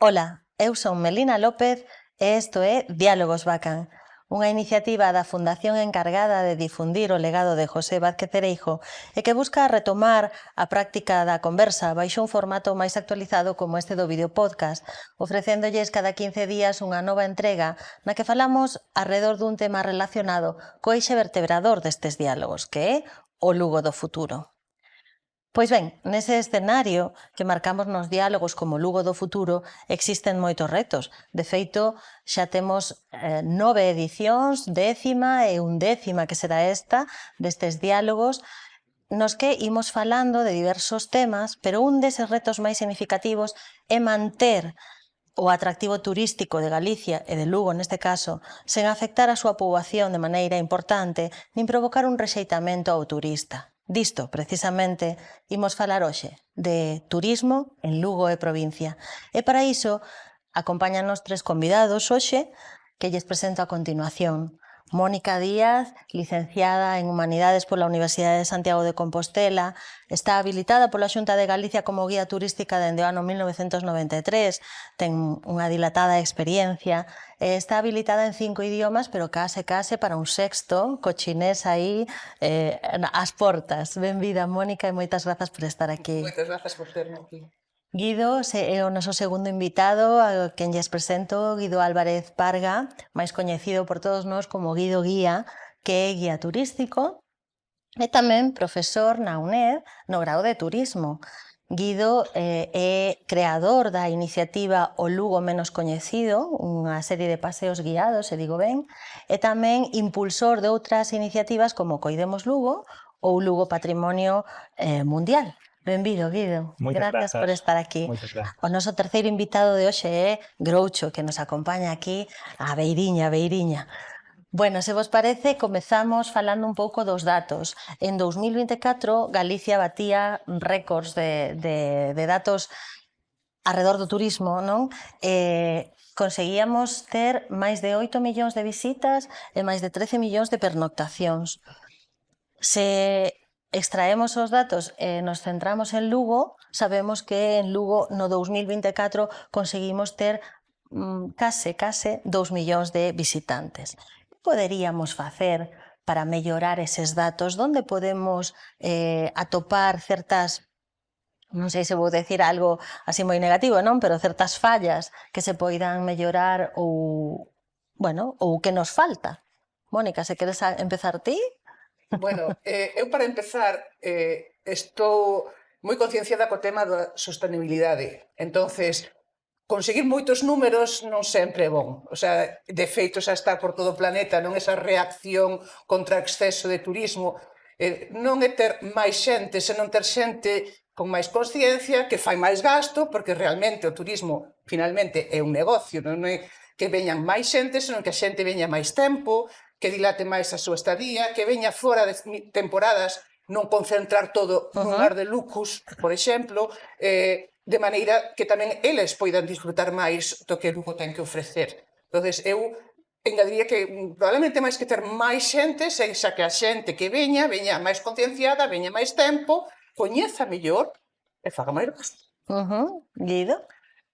Ola, eu son Melina López e isto é Diálogos Bacán, unha iniciativa da Fundación encargada de difundir o legado de José Vázquez Cereijo e que busca retomar a práctica da conversa baixo un formato máis actualizado como este do videopodcast, ofrecéndolles cada 15 días unha nova entrega na que falamos arredor dun tema relacionado co eixe vertebrador destes diálogos, que é o Lugo do futuro. Pois ben, nese escenario que marcamos nos diálogos como Lugo do futuro existen moitos retos. De feito, xa temos 9 edicións, 10ª e 11ª que será esta, destes diálogos, nos que imos falando de diversos temas, pero un deses retos máis significativos é manter o atractivo turístico de Galicia e de Lugo neste caso, sen afectar a súa poboación de maneira importante, nin provocar un rexeitamento ao turista. Disto, precisamente, imos falar hoxe, de turismo en Lugo e provincia. E para iso, acompáñanos 3 convidados hoxe, que lles presento a continuación. Mónica Díaz, licenciada en Humanidades pola Universidade de Santiago de Compostela, está habilitada pola Xunta de Galicia como guía turística dende o ano 1993, ten unha dilatada experiencia, está habilitada en 5 idiomas, pero case para un sexto, co chinés aí ás portas. Benvida, Mónica, e moitas grazas por estar aquí. Moitas grazas por terme aquí. Guido é o noso segundo invitado, a quen lles presento, Guido Álvarez Parga, máis coñecido por todos nós como Guido Guía, que é guía turístico e tamén profesor na UNED no grao de turismo. Guido é creador da iniciativa O Lugo Menos Coñecido, unha serie de paseos guiados, se digo ben, e tamén impulsor de outras iniciativas como Coidemos Lugo ou Lugo Patrimonio Mundial. Benvido, Guido. Moitas Gracias por estar aquí. Moitas grazas. O noso terceiro invitado de hoxe é Groucho, que nos acompaña aquí a beiriña. Bueno, se vos parece, comezamos falando un pouco dos datos. En 2024, Galicia batía récords de datos arredor do turismo, non? Conseguíamos ter máis de 8 millóns de visitas e máis de 13 millóns de pernoctacións. Se extraemos os datos e nos centramos en Lugo, sabemos que en Lugo no 2024 conseguimos ter case 2 millóns de visitantes. Que poderíamos facer para mellorar eses datos? Donde podemos atopar certas, non sei se vou decir algo así moi negativo, non? Pero certas fallas que se poidan mellorar ou, bueno, ou que nos falta. Mónica, se queres empezar ti? Bueno, eu para empezar estou moi concienciada co tema da sostenibilidade. Entonces, conseguir moitos números non sempre é bon. O sea, de feito xa está por todo o planeta, non esa reacción contra o exceso de turismo. Non é ter máis xente, senón ter xente con máis consciencia, que fai máis gasto, porque realmente o turismo finalmente é un negocio, non é que veñan máis xente, senón que a xente veña máis tempo, que dilate máis a súa estadía, que veña fora de temporadas, non concentrar todo nun mar de Lucus, por exemplo, de maneira que tamén eles poidan disfrutar máis do que Lugo ten que ofrecer. Entonces, eu engadiría que probablemente máis que ter máis xente, sexa que a xente que veña máis concienciada, veña máis tempo, coñeza mellor e faga máis gasto. Guido?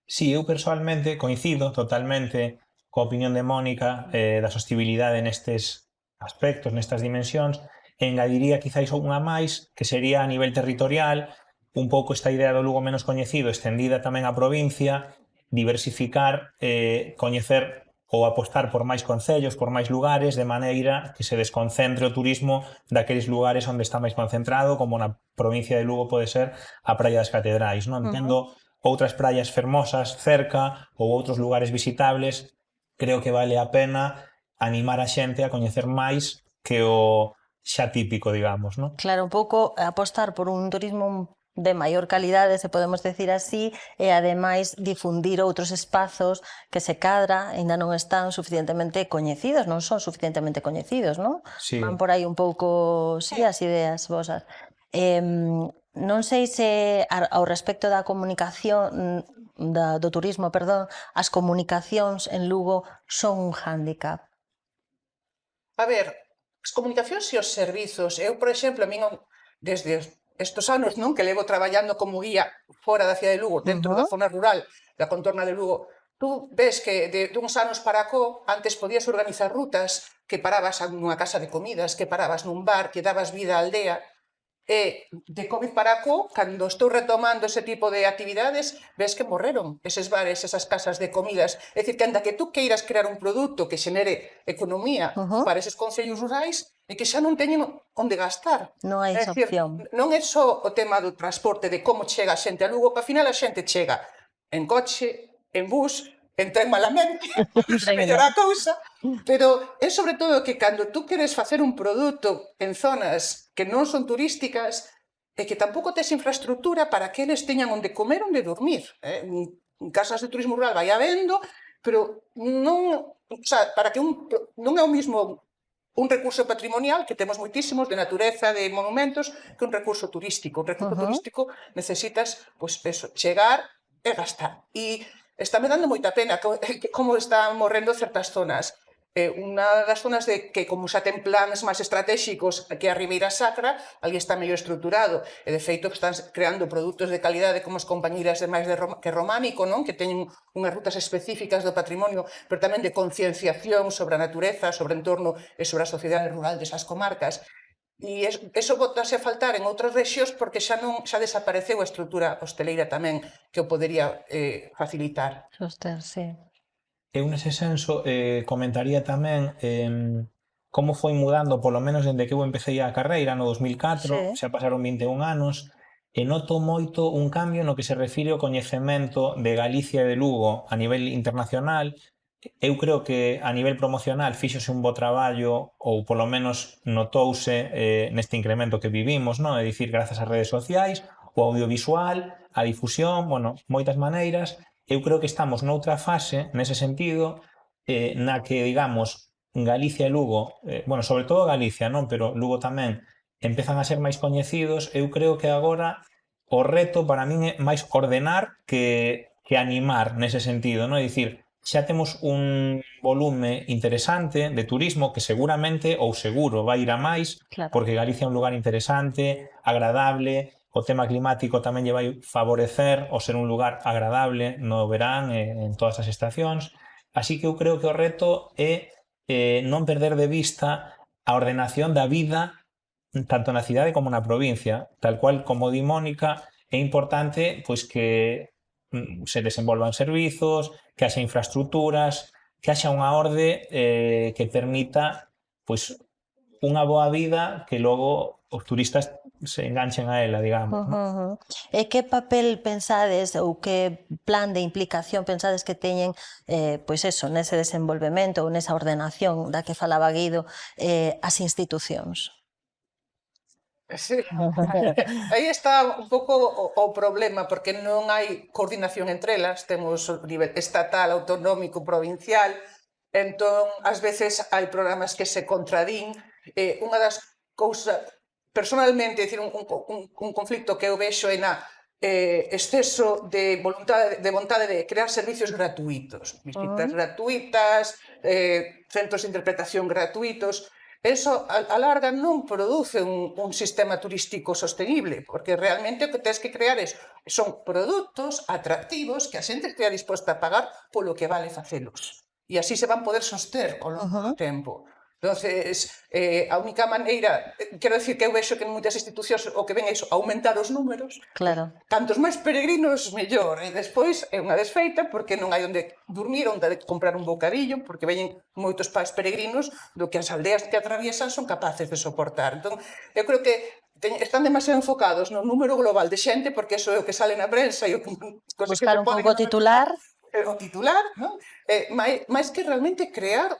Si, eu persoalmente coincido totalmente coa opinión de Mónica da sostibilidade nestes aspectos, nestas dimensións, e engadiría quizáis unha máis, que sería a nivel territorial, un pouco esta idea do Lugo menos coñecido, estendida tamén á provincia, diversificar, coñecer ou apostar por máis concellos, por máis lugares, de maneira que se desconcentre o turismo daqueles lugares onde está máis concentrado, como na provincia de Lugo pode ser a Praia das Catedrais, non? Tendo outras praias fermosas cerca ou outros lugares visitables, creo que vale a pena animar a xente a coñecer máis que o xa típico, digamos, non? Claro, un pouco apostar por un turismo de maior calidade, se podemos decir así, e ademais difundir outros espazos que se cadra aínda non están suficientemente coñecidos, non son suficientemente coñecidos, non? Sí. Van por aí un pouco, sí, as ideas vosas. Non sei se ao respecto da comunicación do turismo, perdón, as comunicacións en Lugo son un hándicap. A ver, as comunicacións e os servizos. Eu, por exemplo, a min desde estos anos, non, que levo traballando como guía fora da cidade de Lugo, dentro da zona rural, da contorna de Lugo, tú ves que de uns anos para acó, antes podías organizar rutas, que parabas nunha casa de comidas, que parabas nun bar, que dabas vida á aldea, e de Covid para acó, cando estou retomando ese tipo de actividades, ves que morreron eses bares, esas casas de comidas. É dicir, que anda que tú queiras crear un produto que xenere economía para eses concellos rurais, e que xa non teñen onde gastar. Non hai É esa dicir, opción. non é só o tema do transporte, de como chega a xente a Lugo, que ao final a xente chega en coche, en bus, en tren malamente, mellor a cousa, pero é sobre todo que cando tú queres facer un produto en zonas que non son turísticas e que tampouco tes infraestructura para que eles teñan onde comer, onde dormir. Casas de turismo rural vai habendo, pero non, o sea, para que non é o mismo un recurso patrimonial, que temos moitísimos, de natureza, de monumentos, que un recurso turístico. Un recurso turístico necesitas, pois, eso, chegar e gastar. E estáme dando moita pena como están morrendo certas zonas. Unha das zonas que, como xa ten plans máis estratégicos, que é a Ribeira Sacra, ali está mellor estruturado, e de feito están creando produtos de calidade como as compañías de máis que románico, non? Que teñen unhas rutas específicas do patrimonio, pero tamén de concienciación sobre a natureza, sobre o entorno e sobre a sociedade rural desas comarcas. E eso botase a faltar en outras rexións porque xa desapareceu a estrutura hosteleira tamén que o podería facilitar. Soster, sí. Eu nese senso comentaría tamén como foi mudando, polo menos dende que eu empecé a carreira no 2004, xa pasaron 21 anos, e noto moito un cambio no que se refire ao coñecemento de Galicia e de Lugo a nivel internacional. Eu creo que a nivel promocional fíxose un bo traballo, ou polo menos notouse neste incremento que vivimos, non? É dicir, grazas ás redes sociais, o audiovisual, a difusión, bueno, moitas maneiras. Eu creo que estamos noutra fase, nese sentido, na que, digamos, Galicia e Lugo, bueno, sobre todo Galicia, non? Pero Lugo tamén, empezan a ser máis coñecidos. Eu creo que agora o reto para min é máis ordenar que animar nese sentido, non? É dicir, xa temos un volume interesante de turismo que seguramente ou seguro vai ir a máis, porque Galicia é un lugar interesante, agradable, o tema climático tamén lle vai favorecer o ser un lugar agradable no verán en todas as estacións. Así que eu creo que o reto é non perder de vista a ordenación da vida tanto na cidade como na provincia. Tal cual como di Mónica, é importante pois que se desenvolvan servizos, que haxa infraestructuras, que haxa unha orde que permita pois unha boa vida que logo os turistas se enganchen a ela, digamos. E que papel pensades ou que plan de implicación pensades que teñen pois eso, nese desenvolvemento ou nesa ordenación da que falaba Guido as institucións? Sí. Aí está un pouco o problema, porque non hai coordinación entre elas, temos o nivel estatal, autonómico, provincial, entón, ás veces hai programas que se contradín. Unha das cousas, personalmente, é dicir, un conflicto que eu vexo é na exceso de vontade de crear servicios gratuitos, visitas gratuitas, centros de interpretación gratuitos. Eso, a larga, non produce un sistema turístico sostenible, porque realmente o que tens que crear son produtos atractivos que a xente estea disposta a pagar polo que vale facelos. E así se van poder soster ao longo do tempo. Entonces, a única maneira, quero dicir que eu vexo que en moitas institucións o que ven é iso, aumentar os números. Claro. Cantos máis peregrinos, mellor. E despois é unha desfeita porque non hai onde dormir, onde comprar un bocadillo, porque veñen moitos pais peregrinos do que as aldeas que atraviesan son capaces de soportar. Entón, eu creo que están demasiado enfocados no número global de xente, porque eso é o que sale na prensa e o que buscar un pouco titular. O titular, non? Mais que realmente crear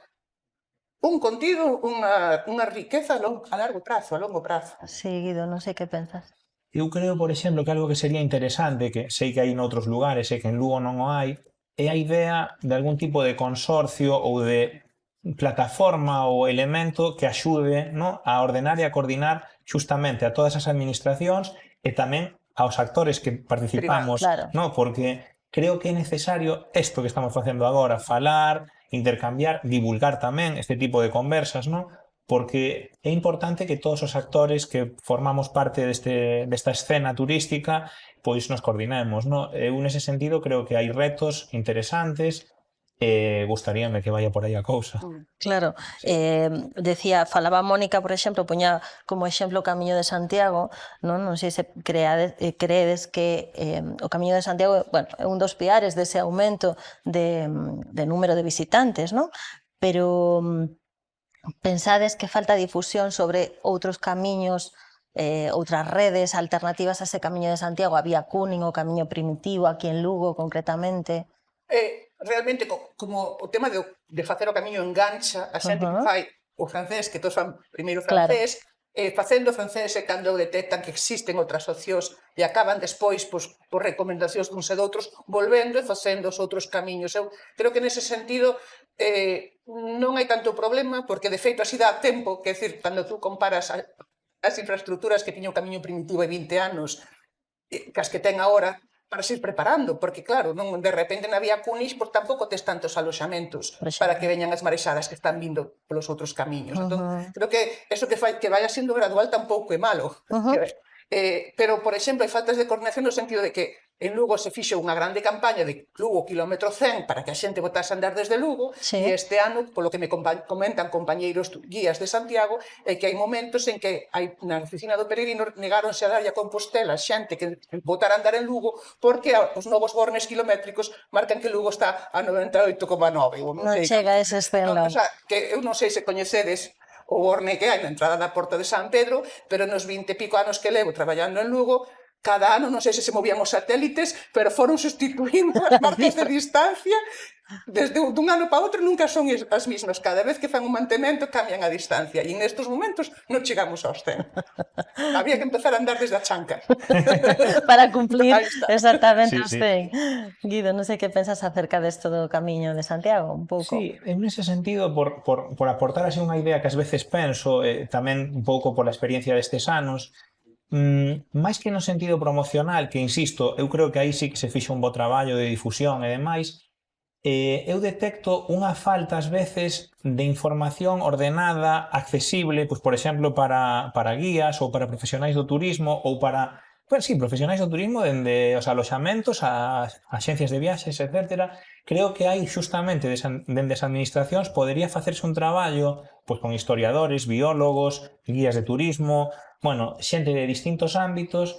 un contido, unha riqueza a largo prazo, a longo prazo. Sí, Guido, non sei que pensas. Eu creo, por exemplo, que algo que sería interesante, que sei que hai noutros lugares e que en Lugo non o hai, é a idea de algún tipo de consorcio ou de plataforma ou elemento que axude, no, a ordenar e a coordinar justamente a todas as administracións e tamén aos actores que participamos, claro. No, porque creo que é necesario isto que estamos facendo agora, falar, intercambiar, divulgar tamén este tipo de conversas, non? porque é importante que todos os actores que formamos parte desta escena turística pois nos coordinemos, non? Eu nese sentido creo que hai retos interesantes e gustaríame que vaya por aí a cousa. Claro, decía, falaba Mónica, por exemplo, poña como exemplo o Camiño de Santiago, non sei se creedes que o Camiño de Santiago, bueno, é un dos piares dese aumento de número de visitantes, non? Pero pensades que falta difusión sobre outros camiños, outras redes alternativas a ese Camiño de Santiago, a Vía Cúnin, o Camiño Primitivo, aquí en Lugo concretamente? Realmente, como o tema de facer o camiño engancha, a xente que fai o francés, que todos fan primeiro francés, facendo francés e cando detectan que existen outras opcións e acaban despois, por recomendacións duns e doutros, volvendo e facendo os outros camiños. Eu creo que nese sentido non hai tanto problema, porque de feito así dá tempo, que é dicir, cando tú comparas as infraestructuras que tiña o Camiño Primitivo hai 20 anos, que as que ten agora, para se ir preparando, porque claro, non de repente na Vía Cúnis, pois tampouco tes tantos aloxamentos para que veñan as marexadas que están vindo polos outros camiños. Entón, creo que eso que vaya sendo gradual tampouco é malo. Pero, por exemplo, hai faltas de coordinación no sentido de que en Lugo se fixo unha grande campaña de Lugo quilómetro 100 para que a xente botase a andar desde Lugo, e este ano, polo que me comentan compañeiros guías de Santiago, é que hai momentos en que na oficina do peregrino negáronse a darlle a Compostela xente que botara a andar en Lugo porque os novos bornes kilométricos marcan que Lugo está a 98,9. Non chega a ese esceno. Eu non sei se coñecedes o borne que hai na entrada da Porta de San Pedro, pero nos 20 e pico anos que levo traballando en Lugo, cada ano, non sei se movían os satélites, pero foron sustituindo as marcas de distancia. Desde dun ano para outro nunca son as mismas. Cada vez que fan un mantemento cambian a distancia. E nestes momentos non chegamos aos 100. Había que empezar a andar desde a chanca. Para cumplir exactamente os 100. Guido, non sei que pensas acerca desto do Camiño de Santiago, un pouco. Sí, en ese sentido, por aportar así unha idea que ás veces penso, tamén un pouco pola experiencia destes anos, máis que no sentido promocional, que insisto, eu creo que aí sí que se fixo un bo traballo de difusión e demais, eu detecto unha falta ás veces de información ordenada, accesible, pois, por exemplo, para guías ou para profesionais do turismo ou para, profesionais do turismo dende os aloxamentos, as axencias de viaxes, etc. Creo que hai xustamente dende as administracións podería facerse un traballo pois con historiadores, biólogos, guías de turismo, xente de distintos ámbitos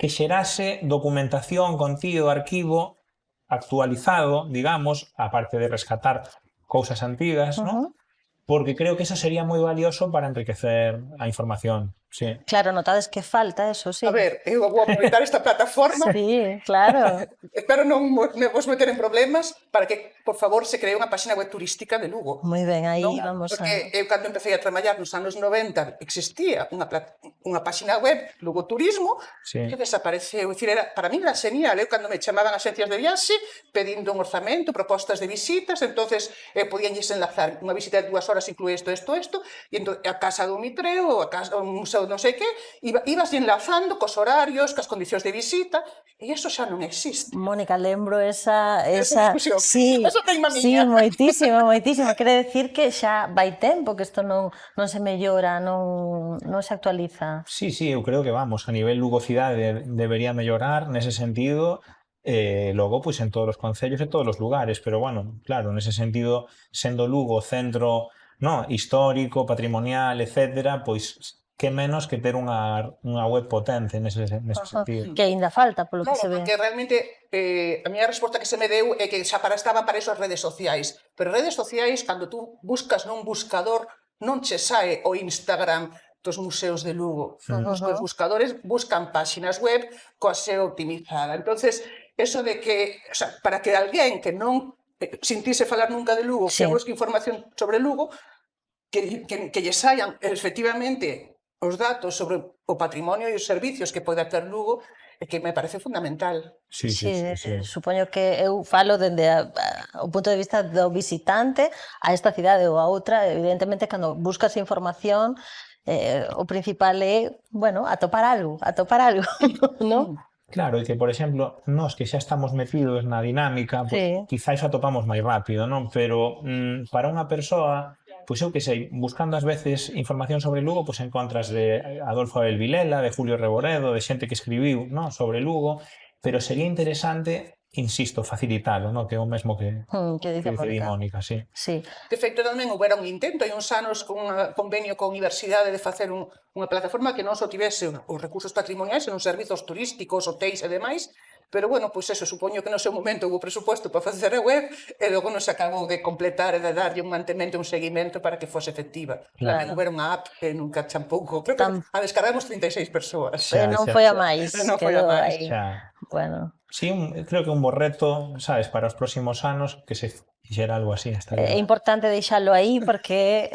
que xerase documentación, contido, arquivo actualizado, digamos, aparte de rescatar cousas antigas, ¿no? Porque creo que eso sería moi valioso para enriquecer a información. Sí. Claro, notades que falta eso, sí. A ver, eu vou aproveitar esta plataforma. Sí, claro. Espero non vos meter en problemas para que, por favor, se cree unha página web turística de Lugo. Moi ben, aí vamos a... Porque eu, cando empecé a traballar nos anos 90, existía unha página web, Lugo Turismo, que desapareceu. Para mí era genial. Eu, cando me chamaban axencias de viaxe, pedindo un orzamento, propostas de visitas, entonces podíanlles enlazar unha visita de 2 horas, inclúe isto, e a casa do Mitreo, a casa do museo non sei que, ibas enlazando cos horarios, cas condicións de visita, e iso xa non existe. Mónica, lembro esa discusión. Sí, esa teima sí, miña. moitísimo. Quere decir que xa vai tempo que isto non se mellora, non se actualiza. Sí, eu creo que a nivel Lugo cidade debería mellorar nese sentido, logo, pois en todos os concellos e todos os lugares, pero claro, nese sentido, sendo Lugo centro histórico, patrimonial, etcétera, pois que menos que ter unha web potente nese sentido. Que aínda falta, polo que se ve. Porque realmente a miña resposta que se me deu é que xa estaban para esas redes sociais. Pero redes sociais, cando tú buscas nun buscador, non che sae o Instagram dos museos de Lugo. Os buscadores buscan páxinas web coa SEO optimizada. Entonces, eso de que, para que alguén que non sintise falar nunca de Lugo, que busque información sobre Lugo, que lle saian efectivamente os datos sobre o patrimonio e os servicios que pode ter Lugo, é que me parece fundamental. Sí. Supoño que eu falo dende o punto de vista do visitante a esta cidade ou a outra. Evidentemente, cando buscas información, o principal é, atopar algo, non? Claro, e que, por exemplo, nós que xa estamos metidos na dinámica, pues, quizáis atopamos máis rápido, non? Pero para unha persoa pois eu que sei, buscando ás veces información sobre Lugo, pois encontras de Adolfo Abel Vilela, de Julio Reboredo, de xente que escribiu, non, sobre Lugo, pero sería interesante, insisto, facilitalo, non, que é o mesmo que Que dice di Mónica. Mónica, sí. Sí. De feito, tamén houbera un intento, hai uns anos, con un convenio con a universidade de facer unha plataforma que non só tivese os recursos patrimoniais, senón servizos turísticos, hotéis e demais, pero, bueno, pois eso, supoño que no seu momento houve presupuesto para facer a web e logo non se acabou de completar e de darlle un mantemento, un seguimento para que fose efectiva. Tamén Claro. houbera unha app que nunca tampouco, creo que a descargamos 36 persoas. Non foi a máis, Non foi a quedou máis. aí. Xa. Bueno. Sí, creo que un bo reto, sabes, para os próximos anos que se fixera algo así. É importante deixalo aí porque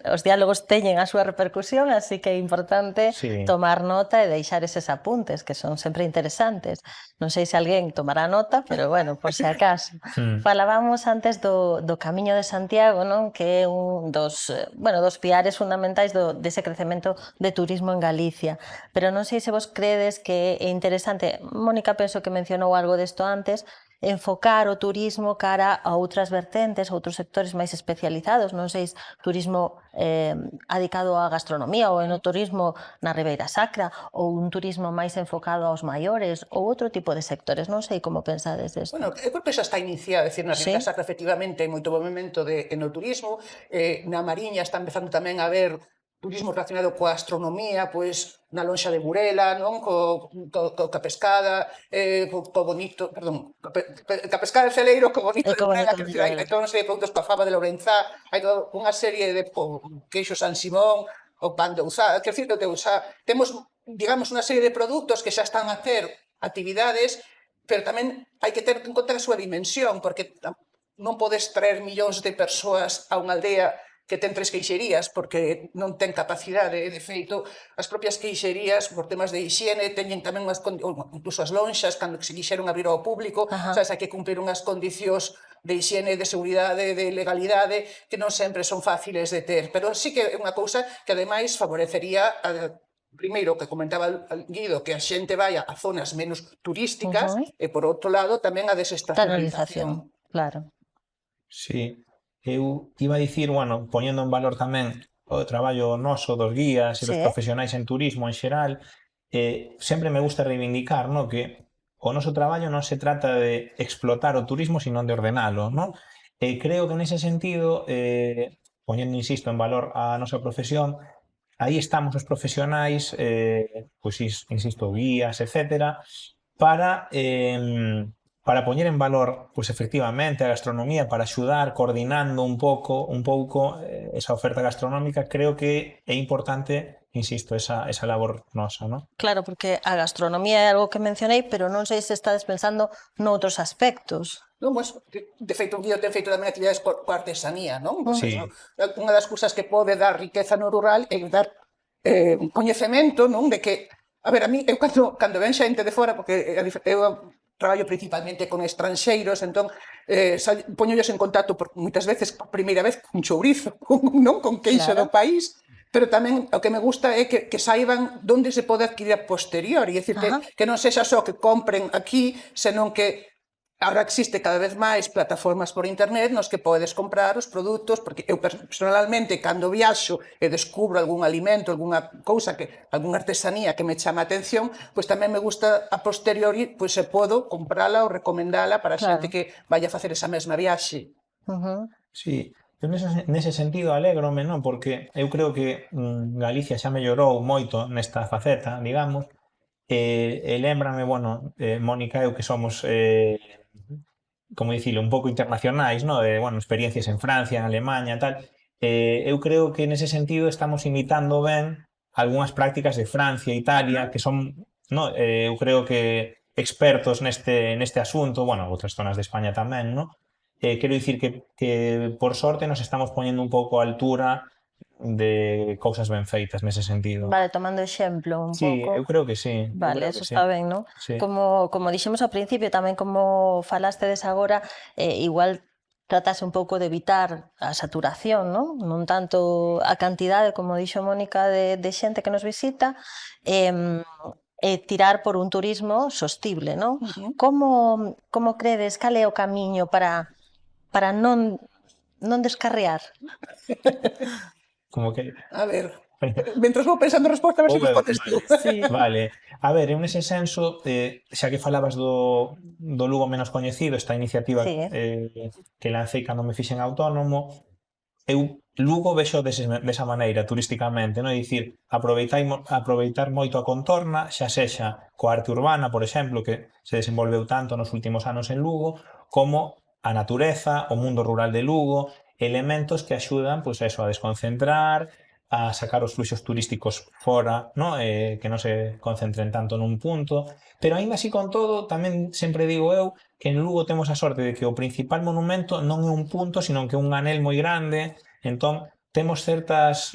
os diálogos teñen a súa repercusión, así que é importante tomar nota e deixar eses apuntes, que son sempre interesantes. Non sei se alguén tomará nota, pero bueno, por se acaso. Falábamos antes do Camiño de Santiago, non? Que é un dos piares fundamentais dese crecemento de turismo en Galicia. Pero non sei se vos credes que é interesante, Mónica penso que mencionou algo desto antes, enfocar o turismo cara a outras vertentes, outros sectores máis especializados, non sei, turismo adicado á gastronomía ou enoturismo na Ribeira Sacra ou un turismo máis enfocado aos maiores ou outro tipo de sectores, non sei como pensades desto. Bueno, eu creo que xa está iniciado, é dicir, na Ribeira Sacra efectivamente hai moito movimento de enoturismo, na Mariña está empezando tamén a haber turismo relacionado coa astronomía, pois na lonxa de Burela, non? Coa pescada, co bonito, perdón, coa pescada de Celeiro, co bonito de Burela, que hai toda unha serie de produtos coa fava de Lourenzá, hai toda unha serie de queixo San Simón, o pan de Ousá, que decir, de Ousá, temos, digamos, unha serie de produtos que xa están a hacer actividades, pero tamén hai que ter en conta a súa dimensión, porque non podes traer millóns de persoas a unha aldea que ten 3 queixerías, porque non ten capacidade. De feito, as propias queixerías, por temas de higiene, teñen tamén incluso as lonxas, cando se quixeron abrir ao público, sabes, hai que cumprir unhas condicións de higiene, de seguridade, de legalidade, que non sempre son fáciles de ter. Pero sí que é unha cousa que, ademais, favorecería primeiro, que comentaba Guido, que a xente vai a zonas menos turísticas, e, por outro lado, tamén a desestacionalización. Claro. Sí. Eu iba a dicir, bueno, poñendo en valor tamén o traballo noso dos guías e dos profesionais en turismo en xeral, sempre me gusta reivindicar, no, que o noso traballo non se trata de explotar o turismo, sino de ordenalo, no? E creo que nese sentido, poñendo, insisto, en valor a nosa profesión, aí estamos os profesionais, pois, insisto, guías, etcétera, para poñer en valor, pois, efectivamente, a gastronomía, para axudar coordinando un pouco esa oferta gastronómica. Creo que é importante, insisto, esa labor nosa, non? Claro, porque a gastronomía é algo que mencionei, pero non sei se estades pensando noutros aspectos. Non, pois, de feito, un Guido ten feito tamén actividades coa artesanía, non? Sí. Unha das cousas que pode dar riqueza no rural é dar coñecemento, non? De que, a ver, a mí, eu cando ven xente de fora, porque eu traballo principalmente con estranxeiros, entón poñollos en contacto moitas veces por primeira vez con chourizo, non? Con queixo do país, pero tamén o que me gusta é que saiban onde se pode adquirir a posteriori, é dicir, que non sexa só que compren aquí, senón que agora existe cada vez máis plataformas por internet nos que podes comprar os produtos, porque eu personalmente, cando viaxo e descubro algún alimento, algunha cousa, algunha artesanía que me chama a atención, pois tamén me gusta a posteriori, pois se podo comprala ou recomendala para a xente que vai a facer esa mesma viaxe. Sí, eu nese sentido alégrome, non? Porque eu creo que Galicia xa mellorou moito nesta faceta, digamos, e lembrame, bueno, Mónica e eu que somos como dicilo, un pouco internacionais, no? De, bueno, experiencias en Francia, en Alemania, tal. Eu creo que nese sentido estamos imitando ben algunhas prácticas de Francia e Italia, que son, no? Eu creo que expertos neste asunto, bueno, outras zonas de España tamén, no? Quero dicir que por sorte nos estamos poñendo un pouco a altura de cousas ben feitas nese sentido. Vale, tomando exemplo un pouco. Sí, eu creo que sí. Vale, eso está ben, non? Sí. Como dixemos ao principio, tamén como falastedes agora, igual tratase un pouco de evitar a saturación, non? Non tanto a cantidade, como dixo Mónica, de xente que nos visita, e tirar por un turismo sostible, non? Como credes, cal é o camiño para non non descarriar. Como que... A ver, mentras vou pensando a resposta, a ver se respondes tú. Sí. Vale, a ver, en ese senso, xa que falabas do Lugo menos coñecido, esta iniciativa Sí. que lancei cando me fixen autónomo, eu Lugo vexo desa maneira, turísticamente, non? É dicir, aproveitar moito a contorna, xa sexa coa arte urbana, por exemplo, que se desenvolveu tanto nos últimos anos en Lugo, como a natureza, o mundo rural de Lugo, elementos que axudan, pois, eso, a desconcentrar, a sacar os fluxos turísticos fora, no? Que non se concentren tanto nun punto, pero aínda así con todo, tamén sempre digo eu que en Lugo temos a sorte de que o principal monumento non é un punto, sino que é un anel moi grande, entón temos certas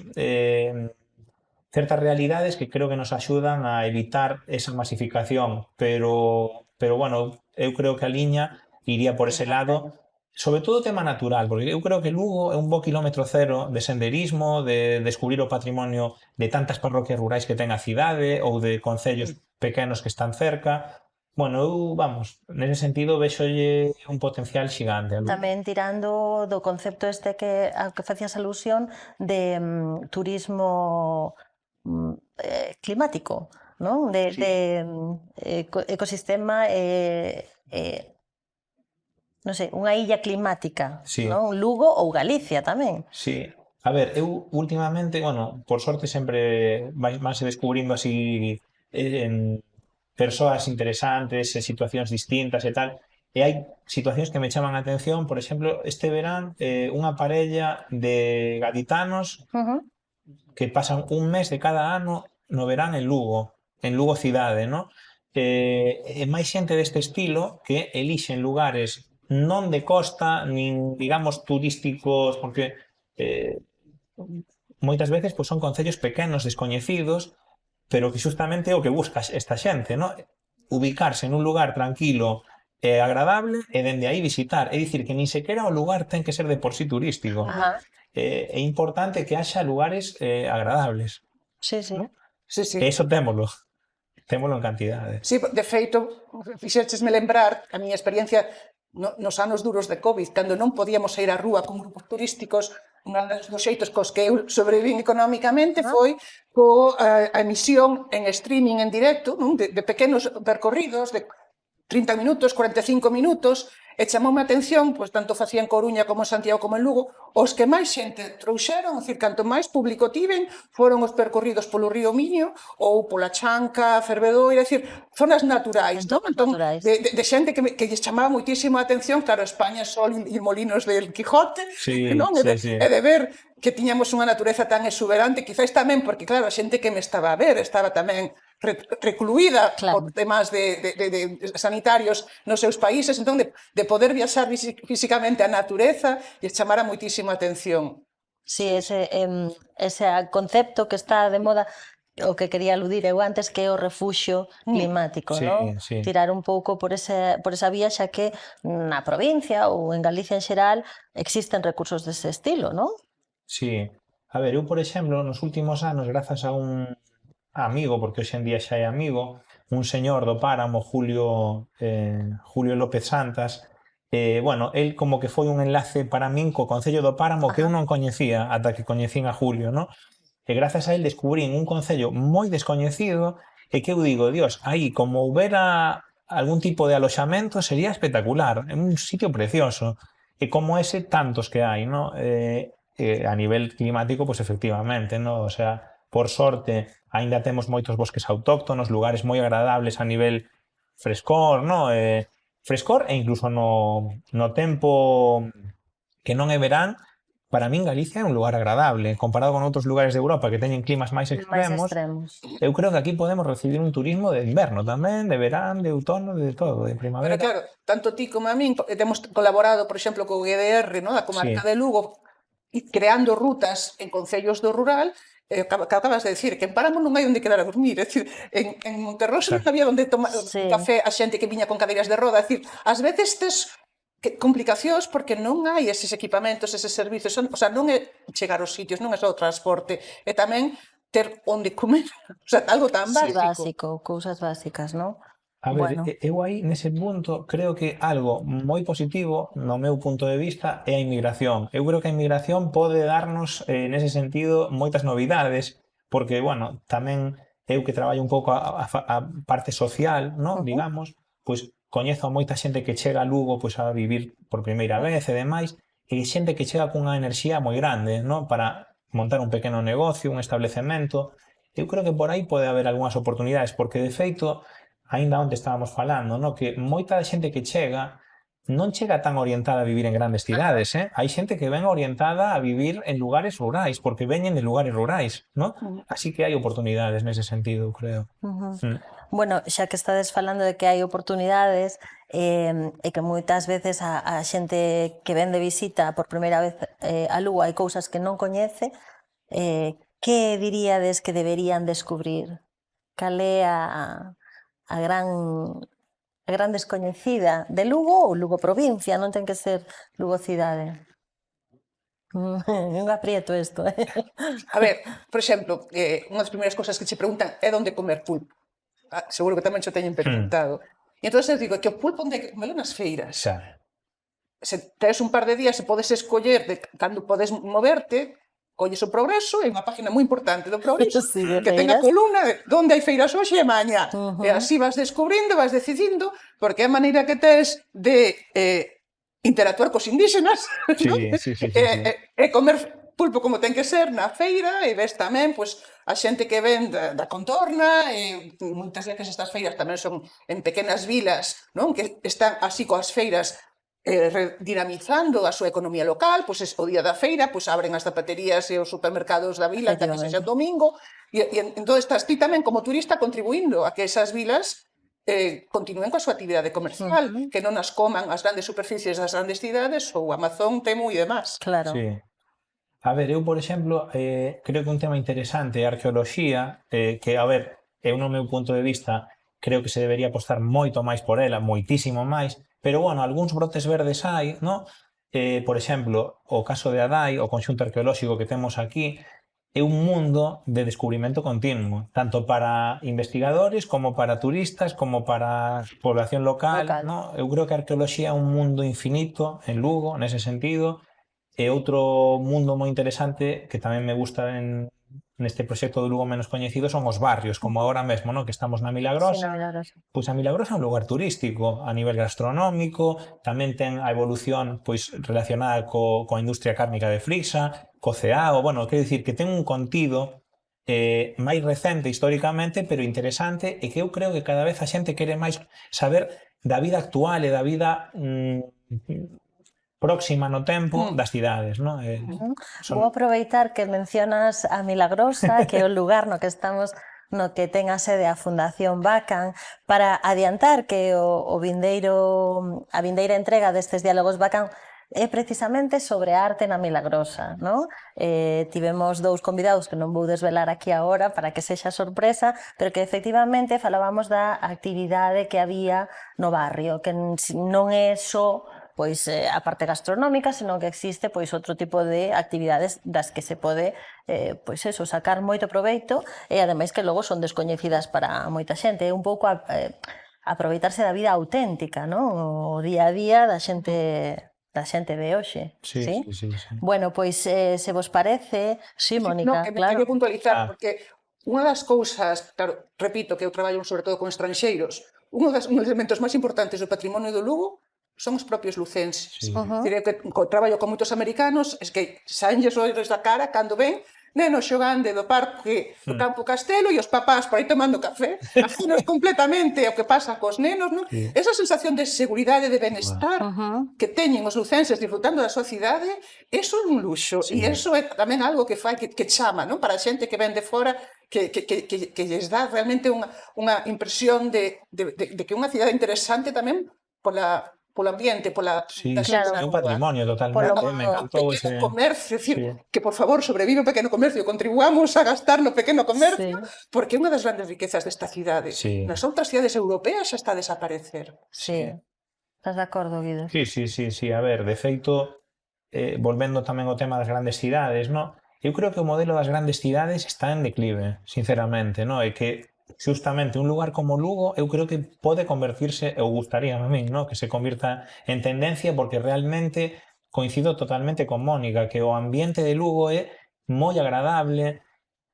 realidades que creo que nos axudan a evitar esa masificación, pero bueno, eu creo que a liña iría por ese lado, sobre todo o tema natural, porque eu creo que Lugo é un bo quilómetro cero de senderismo, de descubrir o patrimonio de tantas parroquias rurais que ten a cidade ou de concellos pequenos que están cerca. Bueno, eu, vamos, nese sentido vexolle un potencial xigante. Tamén tirando do concepto este ao que facías alusión de turismo climático, non? De ecosistema non sei, unha illa climática, Sí. non? Lugo ou Galicia tamén. Sí. A ver, eu últimamente, bueno, por sorte sempre vanse descubrindo así persoas interesantes, situacións distintas e tal, e hai situacións que me chaman a atención, por exemplo, este verán unha parella de gaditanos que pasan un mes de cada ano no verán en Lugo cidade, non? E máis xente deste estilo que elixen lugares non de costa, nin, digamos, turísticos, porque moitas veces pois, son concellos pequenos, descoñecidos, pero que xustamente é o que busca esta xente, non? Ubicarse nun lugar tranquilo e agradable e dende aí visitar. É dicir, que nin sequera o lugar ten que ser de por sí turístico. É importante que haxa lugares agradables. Sí, sí. ¿No? Sí, sí. E iso témolo en cantidade. Sí, de feito, fixéchesme lembrar a miña experiencia nos anos duros de COVID, cando non podíamos ir á rúa con grupos turísticos, un dos xeitos cos que eu sobrevivín económicamente foi a emisión en streaming en directo, non? De pequenos percorridos de 30 minutos, 45 minutos, e chamoume a atención, pois tanto facía en Coruña como en Santiago como en Lugo, os que máis xente trouxeron, é dicir, canto máis público tiven, foron os percorridos polo río Miño ou pola Chanca, Fervedoira, é dicir, zonas naturais, non? Entón, de xente que lles chamaba moitísimo a atención, claro, España, Sol e Molinos del Quijote, sí, non? Sí. E de ver que tiñamos unha natureza tan exuberante, quizás tamén porque, claro, a xente que me estaba a ver estaba tamén recluída por temas de sanitarios nos seus países, entón de poder viaxar físicamente a natureza e chamara moitísimo a atención. Sí, ese concepto que está de moda, o que quería aludir eu antes, que é o refuxio climático, sí, non? Sí. Tirar un pouco por esa vía, xa que na provincia ou en Galicia en xeral existen recursos dese estilo, non? Sí. A ver, eu, por exemplo, nos últimos anos, grazas a un amigo, porque hoxe en día xa é amigo, un señor do Páramo, Julio López Santas, bueno, el como que foi un enlace para min co Concello do Páramo que eu non coñecía ata que coñecín a Julio, ¿no? E grazas a él descubrín un concello moi descoñecido e que eu digo, Dios, aí como houbera algún tipo de aloxamento sería espectacular, é un sitio precioso. E como ese, tantos que hai, ¿no? A nivel climático, pues efectivamente, ¿no? O sea, por sorte, aínda temos moitos bosques autóctonos, lugares moi agradables a nivel frescor, ¿no? Frescor e incluso no tempo que non é verán, para min Galicia é un lugar agradable, comparado con outros lugares de Europa que teñen climas máis extremos. Eu creo que aquí podemos recibir un turismo de inverno tamén, de verán, de outono, de todo, de primavera. Pero claro, tanto ti como a min temos colaborado, por exemplo, co GDR, ¿no? Da comarca de Lugo, creando rutas en concellos do rural, que acabas de decir, que en Páramo non hai onde quedar a dormir, é dicir, en Monterroso non había onde tomar café a xente que viña con cadeiras de roda, é dicir, ás veces tes complicacións porque non hai eses equipamentos, eses servizos, o sea, non é chegar aos sitios, non é só o transporte, é tamén ter onde comer, o sea, algo tan básico. Sí, básico, cousas básicas, non? A ver, Bueno. eu aí nese punto creo que algo moi positivo no meu punto de vista é a inmigración. Eu creo que a inmigración pode darnos nese sentido moitas novidades, porque, bueno, tamén eu que traballo un pouco a parte social, no? Digamos, pois coñezo a moita xente que chega a Lugo pois a vivir por primeira vez e demais, e xente que chega cunha enerxía moi grande, no? Para montar un pequeno negocio, un establecemento. Eu creo que por aí pode haber algunhas oportunidades, porque de feito aínda onde estábamos falando, no? Que moita da xente que chega non chega tan orientada a vivir en grandes cidades, eh? Hai xente que ven orientada a vivir en lugares rurais, porque veñen de lugares rurais, no? Así que hai oportunidades nese sentido, creo. Bueno, xa que estades falando de que hai oportunidades e que moitas veces a xente que ven de visita por primeira vez a Lugo hai cousas que non coñece, que diríades que deberían descubrir? Cal é a gran descoñecida de Lugo ou Lugo provincia? Non ten que ser Lugo cidade. É un aprieto isto, A ver, por exemplo, unha das primeiras cousas que che preguntan é onde comer pulpo. Seguro que tamén xo teñen preguntado. E entón eu digo que o pulpo onde hai que comelo nas feiras. Xa. Se tes un par de días e podes escoller de cando podes moverte, colles o Progreso, é unha página moi importante do Progreso, Sí, de que ten a feiras. columna de onde hai feiras hoxe e mañá. E así vas descubrindo, vas decidindo, porque é a maneira que tes de interactuar cos indígenas, Sí, non? sí. E comer pulpo como ten que ser na feira, e ves tamén pois, a xente que ven da contorna, e moitas veces estas feiras tamén son en pequenas vilas, non? Que están así coas feiras dinamizando a súa economía local, pois o día da feira, pois abren as zapaterías e os supermercados da vila, ata que sexa domingo, e entón estás ti tamén como turista contribuindo a que esas vilas continúen coa súa actividade comercial, que non as coman as grandes superficies das grandes cidades ou Amazon, Temu e demás. Claro. Sí. A ver, eu, por exemplo, creo que un tema interesante é a arqueoloxía, que, a ver, eu no meu punto de vista creo que se debería apostar moito máis por ela, moitísimo máis, pero, bueno, algúns brotes verdes hai, no? Por exemplo, o caso de Adai, o conxunto arqueolóxico que temos aquí, é un mundo de descubrimento continuo, tanto para investigadores como para turistas, como para población local. No? Eu creo que a arqueoloxía é un mundo infinito en Lugo, nese sentido, e outro mundo moi interesante que tamén me gusta neste proxecto do Lugo menos coñecido son os barrios, como agora mesmo, no? Que estamos na Milagrosa. Sí, na Milagrosa. Pois a Milagrosa é un lugar turístico a nivel gastronómico, tamén ten a evolución pois relacionada coa industria cárnica de Frixa, co ceao, bueno, quero dicir que ten un contido máis recente históricamente, pero interesante, e que eu creo que cada vez a xente quere máis saber da vida actual e da vida próxima no tempo das cidades, non? Vou aproveitar que mencionas a Milagrosa, que é o lugar no que estamos, no que ten a sede a Fundación Bacan, para adiantar que a vindeira entrega destes diálogos Bacan é precisamente sobre a arte na Milagrosa, non? Tivemos dous convidados que non vou desvelar aquí agora para que sexa sorpresa, pero que efectivamente falábamos da actividade que había no barrio, que non é só pois a parte gastronómica, senón que existe pois outro tipo de actividades das que se pode pois eso, sacar moito proveito e ademais que logo son descoñecidas para moita xente. É un pouco aproveitarse da vida auténtica, non? O día a día da xente de hoxe. Sí. Bueno, pois se vos parece, sí, Mónica, que me claro. quería puntualizar, porque unha das cousas, claro, repito que eu traballo sobre todo con estranxeiros, un dos elementos máis importantes do patrimonio do Lugo son os propios lucenses. Sí. Direi que traballo con moitos americanos, es que saenlles os ollos da cara cando ven nenos xogando do parque do Campo Castelo e os papás por aí tomando café, ajenos completamente ao que pasa cos nenos, non? Sí. Esa sensación de seguridade, de benestar que teñen os lucenses disfrutando da súa cidade, eso é un luxo, e eso é tamén algo que fai que chama, non? Para a xente que ven de fora, que lles dá realmente unha impresión de que unha cidade interesante tamén polo ambiente, pola Sí, Claro. é un patrimonio totalmente, me encantou ese... pequeno comercio, decir, Sí. que por favor sobrevive o pequeno comercio, contribuamos a gastar no pequeno comercio, porque é unha das grandes riquezas desta cidade. Sí. Nas outras cidades europeas xa está a desaparecer. Sí. Estás de acordo, Guido? Sí. A ver, de feito, volvendo tamén ao tema das grandes cidades, no? Eu creo que o modelo das grandes cidades está en declive, sinceramente, no? E que xustamente un lugar como Lugo eu creo que pode convertirse, ou gustaría a min, no? Que se convirta en tendencia, porque realmente coincido totalmente con Mónica, que o ambiente de Lugo é moi agradable,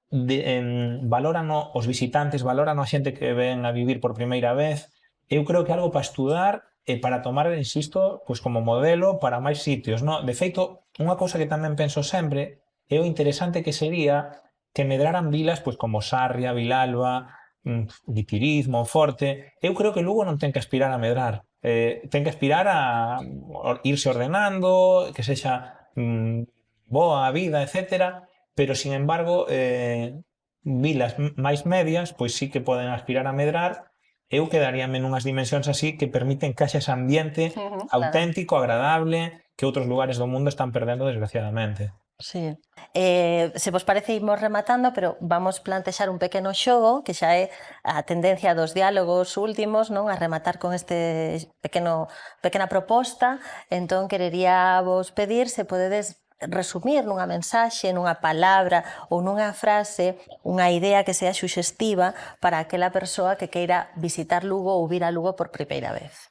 valórano os visitantes, valórano a xente que ven a vivir por primeira vez. Eu creo que é algo para estudar e para tomar, insisto, pues como modelo para máis sitios, no? De feito, unha cousa que tamén penso sempre é o interesante que sería que medraran vilas pues como Sarria, Vilalba, Guitiriz, Monforte. Eu creo que Lugo non ten que aspirar a medrar, ten que aspirar a irse ordenando, que sexa boa a vida, etcétera, pero sin embargo vilas máis medias pois sí que poden aspirar a medrar. Eu quedaríame nunhas dimensións así que permiten que haxa ese ambiente auténtico, agradable, que outros lugares do mundo están perdendo desgraciadamente. Sí. Se vos parece, imos rematando, pero vamos plantexar un pequeno xogo que xa é a tendencia dos diálogos últimos, non? A rematar con este pequena proposta. Entón, querería vos pedir se podedes resumir nunha mensaxe, nunha palabra ou nunha frase unha idea que sea suxestiva para aquela persoa que queira visitar Lugo ou vir a Lugo por primeira vez.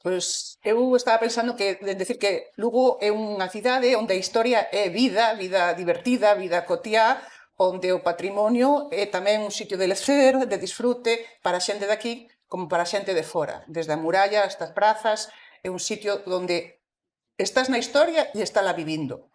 Pois eu estaba pensando que decir que Lugo é unha cidade onde a historia é vida divertida, vida cotiá, onde o patrimonio é tamén un sitio de lecer, de disfrute para a xente de aquí como para a xente de fora. Desde a muralla hasta as prazas, é un sitio onde estás na historia e estala vivindo.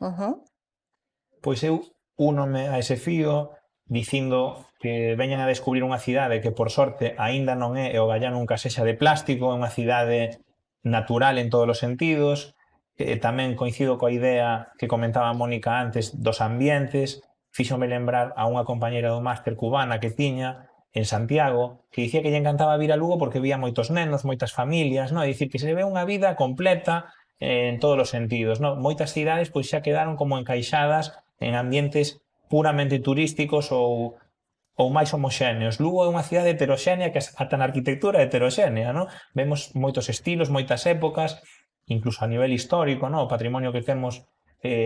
Pois eu únome a ese fío dicindo que veñan a descubrir unha cidade que por sorte aínda non é, e o gallá nunca sexa de plástico, é unha cidade natural en todos os sentidos. Tamén coincido coa idea que comentaba Mónica antes dos ambientes. Fíxome lembrar a unha compañera do máster cubana que tiña en Santiago, que dicía que lle encantaba vir a Lugo porque vía moitos nenos, moitas familias, no? É dicir, que se ve unha vida completa en todos os sentidos, no? Moitas cidades pois xa quedaron como encaixadas en ambientes puramente turísticos ou máis homoxéneos. Lugo é unha cidade heteroxénea que ata na arquitectura é heteroxénea, no? Vemos moitos estilos, moitas épocas, incluso a nivel histórico, no? O patrimonio que temos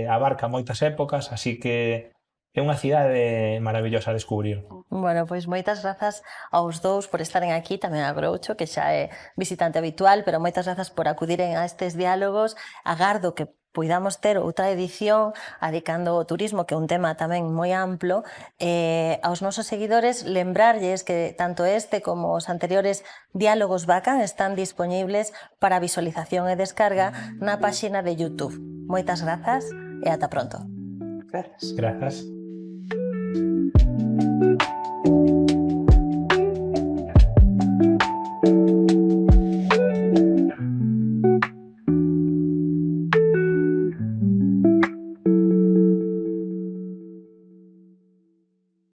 abarca moitas épocas, así que é unha cidade maravillosa a descubrir. Bueno, pois moitas grazas aos dous por estaren aquí, tamén a Groucho, que xa é visitante habitual, pero moitas grazas por acudiren a estes diálogos. Agardo que poidamos ter outra edición adicando ao turismo, que é un tema tamén moi amplo. Aos nosos seguidores, lembrarlles que tanto este como os anteriores diálogos Bacan están dispoñibles para visualización e descarga na páxina de YouTube. Moitas grazas e ata pronto. Grazas. Grazas.